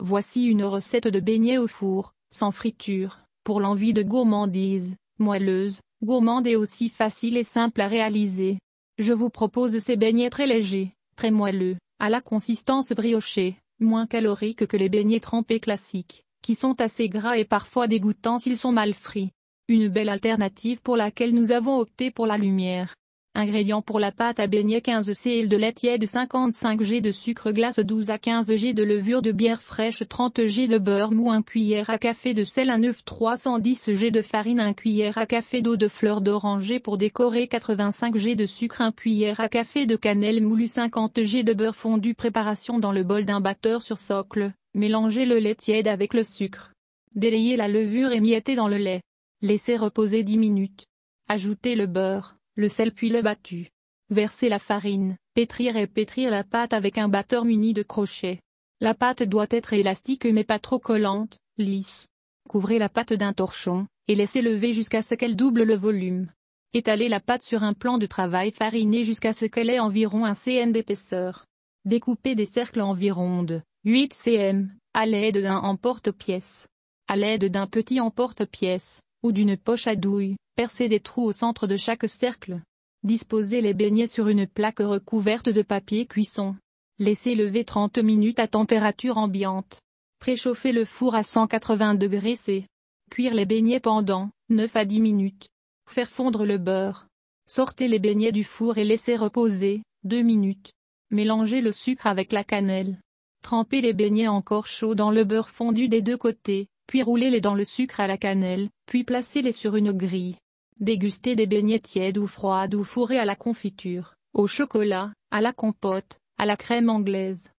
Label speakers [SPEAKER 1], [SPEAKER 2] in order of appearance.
[SPEAKER 1] Voici une recette de beignets au four, sans friture, pour l'envie de gourmandise, moelleuse, gourmande et aussi facile et simple à réaliser. Je vous propose ces beignets très légers, très moelleux, à la consistance briochée, moins caloriques que les beignets trempés classiques, qui sont assez gras et parfois dégoûtants s'ils sont mal frits. Une belle alternative pour laquelle nous avons opté pour la lumière. Ingrédients pour la pâte à beignets: 15 cl de lait tiède, 55 g de sucre glace, 12 à 15 g de levure de bière fraîche, 30 g de beurre mou, 1 cuillère à café de sel, un œuf, 310 g de farine, 1 cuillère à café d'eau de fleur d'oranger pour décorer, 85 g de sucre, 1 cuillère à café de cannelle moulue, 50 g de beurre fondu. Préparation: dans le bol d'un batteur sur socle, mélangez le lait tiède avec le sucre. Délayez la levure émiettée dans le lait. Laissez reposer 10 minutes. Ajoutez le beurre, le sel puis le battu. Versez la farine, pétrir et pétrir la pâte avec un batteur muni de crochets. La pâte doit être élastique mais pas trop collante, lisse. Couvrez la pâte d'un torchon, et laissez lever jusqu'à ce qu'elle double le volume. Étalez la pâte sur un plan de travail fariné jusqu'à ce qu'elle ait environ 1 cm d'épaisseur. Découpez des cercles environ de 8 cm, à l'aide d'un emporte-pièce. À l'aide d'un petit emporte-pièce, ou d'une poche à douille, percez des trous au centre de chaque cercle. Disposez les beignets sur une plaque recouverte de papier cuisson. Laissez lever 30 minutes à température ambiante. Préchauffez le four à 180 degrés C. Cuire les beignets pendant 9 à 10 minutes. Faire fondre le beurre. Sortez les beignets du four et laissez reposer 2 minutes. Mélangez le sucre avec la cannelle. Trempez les beignets encore chauds dans le beurre fondu des deux côtés, puis roulez-les dans le sucre à la cannelle, puis placez-les sur une grille. Dégustez des beignets tièdes ou froides ou fourrés à la confiture, au chocolat, à la compote, à la crème anglaise.